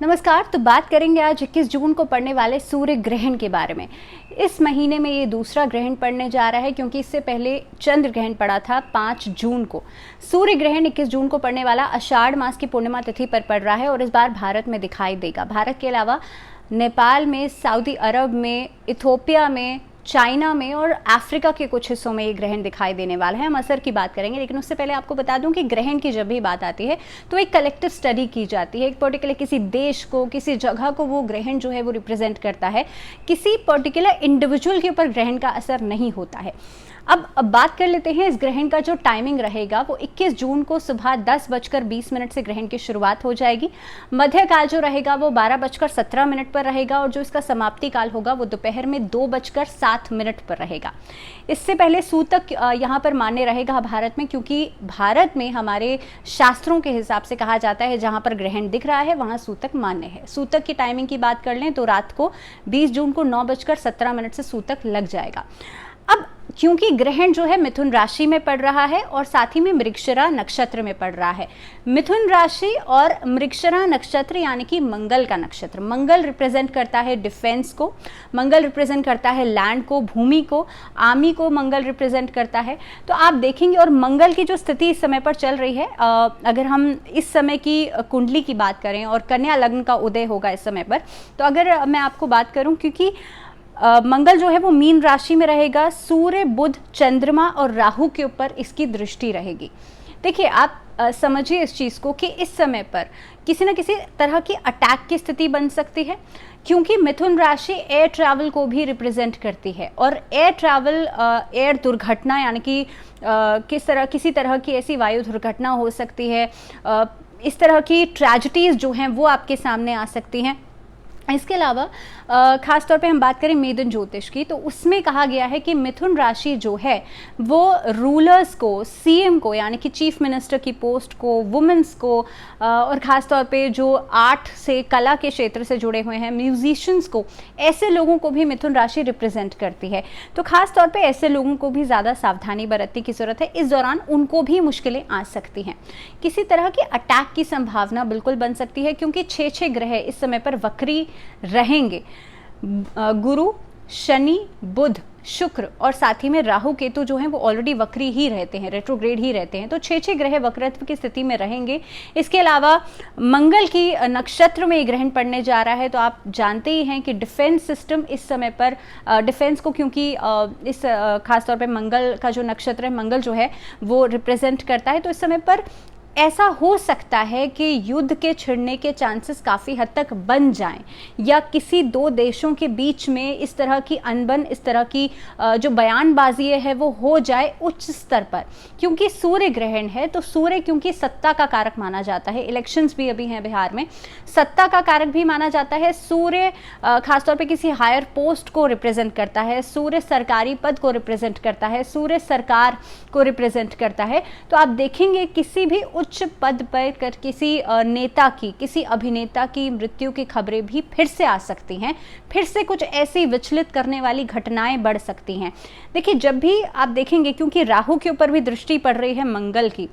नमस्कार। तो बात करेंगे आज 21 जून को पड़ने वाले सूर्य ग्रहण के बारे में। इस महीने में ये दूसरा ग्रहण पड़ने जा रहा है, क्योंकि इससे पहले चंद्र ग्रहण पड़ा था 5 जून को। सूर्य ग्रहण 21 जून को पड़ने वाला आषाढ़ मास की पूर्णिमा तिथि पर पड़ रहा है और इस बार भारत में दिखाई देगा। भारत के अलावा नेपाल में, सऊदी अरब में, इथियोपिया में, चाइना में और अफ्रीका के कुछ हिस्सों में ये ग्रहण दिखाई देने वाला है। हम असर की बात करेंगे, लेकिन उससे पहले आपको बता दूं कि ग्रहण की जब भी बात आती है तो एक कलेक्टिव स्टडी की जाती है। एक पर्टिकुलर किसी देश को, किसी जगह को वो ग्रहण जो है वो रिप्रेजेंट करता है। किसी पर्टिकुलर इंडिविजुअल के ऊपर ग्रहण का असर नहीं होता है। अब बात कर लेते हैं इस ग्रहण का जो टाइमिंग रहेगा वो 21 जून को सुबह 10:20 से ग्रहण की शुरुआत हो जाएगी। मध्य काल जो रहेगा वो 12:17 पर रहेगा और जो इसका समाप्ति काल होगा वो दोपहर में 2:07 पर रहेगा। इससे पहले सूतक यहाँ पर मान्य रहेगा भारत में, क्योंकि भारत में हमारे शास्त्रों के हिसाब से कहा जाता है जहाँ पर ग्रहण दिख रहा है वहाँ सूतक मान्य है। सूतक की टाइमिंग की बात कर लें तो रात को 20 जून को 9:17 से सूतक लग जाएगा। अब क्योंकि ग्रहण जो है मिथुन राशि में पड़ रहा है और साथ ही में मृगशिरा नक्षत्र में पड़ रहा है। मिथुन राशि और मृगशिरा नक्षत्र यानी कि मंगल का नक्षत्र। मंगल रिप्रेजेंट करता है डिफेंस को, मंगल रिप्रेजेंट करता है लैंड को, भूमि को, आर्मी को मंगल रिप्रेजेंट करता है। तो आप देखेंगे, और मंगल की जो स्थिति इस समय पर चल रही है, अगर हम इस समय की कुंडली की बात करें और कन्या लग्न का उदय होगा इस समय पर, तो अगर मैं आपको बात करूं, क्योंकि मंगल जो है वो मीन राशि में रहेगा, सूर्य, बुध, चंद्रमा और राहु के ऊपर इसकी दृष्टि रहेगी। देखिए, आप समझिए इस चीज़ को कि इस समय पर किसी न किसी तरह की अटैक की स्थिति बन सकती है, क्योंकि मिथुन राशि एयर ट्रैवल को भी रिप्रेजेंट करती है। और एयर ट्रैवल, एयर दुर्घटना यानी कि किसी तरह की ऐसी वायु दुर्घटना हो सकती है, इस तरह की ट्रेजेडीज जो हैं वो आपके सामने आ सकती हैं। इसके अलावा खास तौर पे हम बात करें मेदन ज्योतिष की, तो उसमें कहा गया है कि मिथुन राशि जो है वो रूलर्स को, सीएम को यानी कि चीफ मिनिस्टर की पोस्ट को, वुमेन्स को, और ख़ास तौर पे जो आर्ट से, कला के क्षेत्र से जुड़े हुए हैं, म्यूजिशियंस को, ऐसे लोगों को भी मिथुन राशि रिप्रेजेंट करती है। तो खास तौर पे ऐसे लोगों को भी ज़्यादा सावधानी बरतने की ज़रूरत है। इस दौरान उनको भी मुश्किलें आ सकती हैं। किसी तरह की अटैक की संभावना बिल्कुल बन सकती है, क्योंकि 6 ग्रह इस समय पर वक्री रहेंगे। गुरु, शनि, बुध, शुक्र और साथ ही में राहु केतु जो हैं वो ऑलरेडी वक्री ही रहते हैं, रेट्रोग्रेड ही रहते हैं। तो 6 ग्रह वक्रत्व की स्थिति में रहेंगे। इसके अलावा मंगल की नक्षत्र में ग्रहण पड़ने जा रहा है। तो आप जानते ही हैं कि डिफेंस सिस्टम इस समय पर, डिफेंस को, क्योंकि इस खासतौर पर मंगल का जो नक्षत्र है, मंगल जो है वो रिप्रेजेंट करता है। तो इस समय पर ऐसा हो सकता है कि युद्ध के छिड़ने के चांसेस काफ़ी हद तक बन जाएं, या किसी दो देशों के बीच में इस तरह की अनबन, इस तरह की जो बयानबाजी है वो हो जाए उच्च स्तर पर। क्योंकि सूर्य ग्रहण है, तो सूर्य क्योंकि सत्ता का कारक माना जाता है, इलेक्शंस भी अभी हैं बिहार में, सत्ता का कारक भी माना जाता है। सूर्य खासतौर पे किसी हायर पोस्ट को रिप्रेजेंट करता है, सूर्य सरकारी पद को रिप्रेजेंट करता है, सूर्य सरकार को रिप्रेजेंट करता है। तो आप देखेंगे किसी भी उच्च पद पर किसी नेता की, किसी अभिनेता की मृत्यु की खबरें भी फिर से आ सकती हैं, फिर से कुछ ऐसी विचलित करने वाली घटनाएं बढ़ सकती हैं। देखिए, जब भी आप देखेंगे, क्योंकि राहु के ऊपर भी दृष्टि पड़ रही है मंगल की,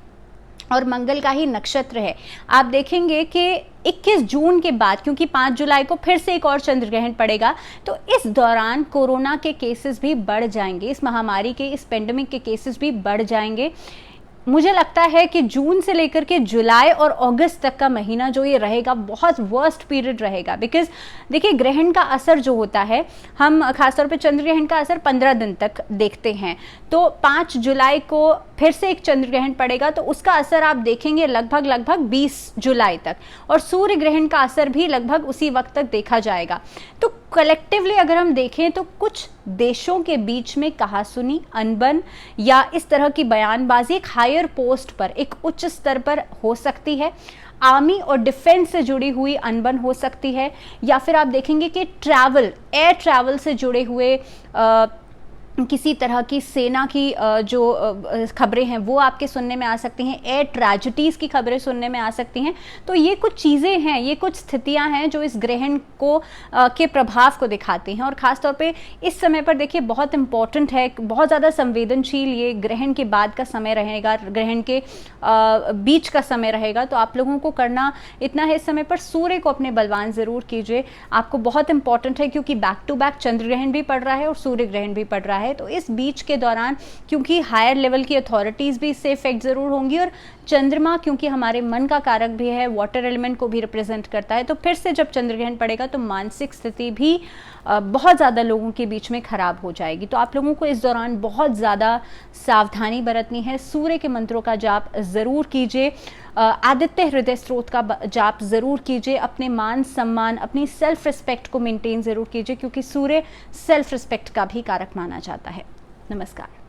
और मंगल का ही नक्षत्र है, आप देखेंगे कि 21 जून के बाद, क्योंकि 5 जुलाई को फिर से एक और चंद्र ग्रहण पड़ेगा, तो इस दौरान कोरोना के केसेस भी बढ़ जाएंगे, इस महामारी के, इस पेंडेमिक के केसेस भी बढ़ जाएंगे। मुझे लगता है कि जून से लेकर के जुलाई और अगस्त तक का महीना जो ये रहेगा बहुत वर्स्ट पीरियड रहेगा। बिकॉज देखिए, ग्रहण का असर जो होता है, हम खासतौर पे चंद्र ग्रहण का असर 15 दिन तक देखते हैं। तो 5 जुलाई को फिर से एक चंद्र ग्रहण पड़ेगा, तो उसका असर आप देखेंगे लगभग 20 जुलाई तक, और सूर्य ग्रहण का असर भी लगभग उसी वक्त तक देखा जाएगा। तो कलेक्टिवली अगर हम देखें तो कुछ देशों के बीच में कहासुनी, अनबन या इस तरह की बयानबाजी एक हायर पोस्ट पर, एक उच्च स्तर पर हो सकती है। आर्मी और डिफेंस से जुड़ी हुई अनबन हो सकती है, या फिर आप देखेंगे कि ट्रैवल, एयर ट्रैवल से जुड़े हुए किसी तरह की सेना की जो खबरें हैं वो आपके सुनने में आ सकती हैं, एयर ट्रेजिडीज़ की खबरें सुनने में आ सकती हैं। तो ये कुछ चीज़ें हैं, ये कुछ स्थितियां हैं जो इस ग्रहण को के प्रभाव को दिखाती हैं। और ख़ास तौर पे इस समय पर देखिए बहुत इम्पॉर्टेंट है, बहुत ज़्यादा संवेदनशील ये ग्रहण के बाद का समय रहेगा, ग्रहण के बीच का समय रहेगा। तो आप लोगों को करना इतना है, इस समय पर सूर्य को अपने बलवान ज़रूर कीजिए। आपको बहुत इंपॉर्टेंट है क्योंकि बैक टू बैक चंद्र ग्रहण भी पड़ रहा है और सूर्य ग्रहण भी पड़ रहा है। तो इस बीच के दौरान क्योंकि हायर लेवल की अथॉरिटीज़ भी इससे इफेक्ट ज़रूर होंगी, और चंद्रमा क्योंकि हमारे मन का कारक भी है, वाटर एलिमेंट को भी रिप्रेजेंट करता है, तो फिर से जब चंद्र ग्रहण पड़ेगा तो मानसिक स्थिति भी बहुत ज़्यादा लोगों के बीच में ख़राब हो जाएगी। तो आप लोगों को इस दौरान बहुत ज़्यादा सावधानी बरतनी है। सूर्य के मंत्रों का जाप ज़रूर कीजिए, आदित्य हृदय स्त्रोत का जाप ज़रूर कीजिए, अपने मान सम्मान, अपनी सेल्फ रिस्पेक्ट को मेंटेन ज़रूर कीजिए क्योंकि सूर्य सेल्फ रिस्पेक्ट का भी कारक माना जाता है। नमस्कार।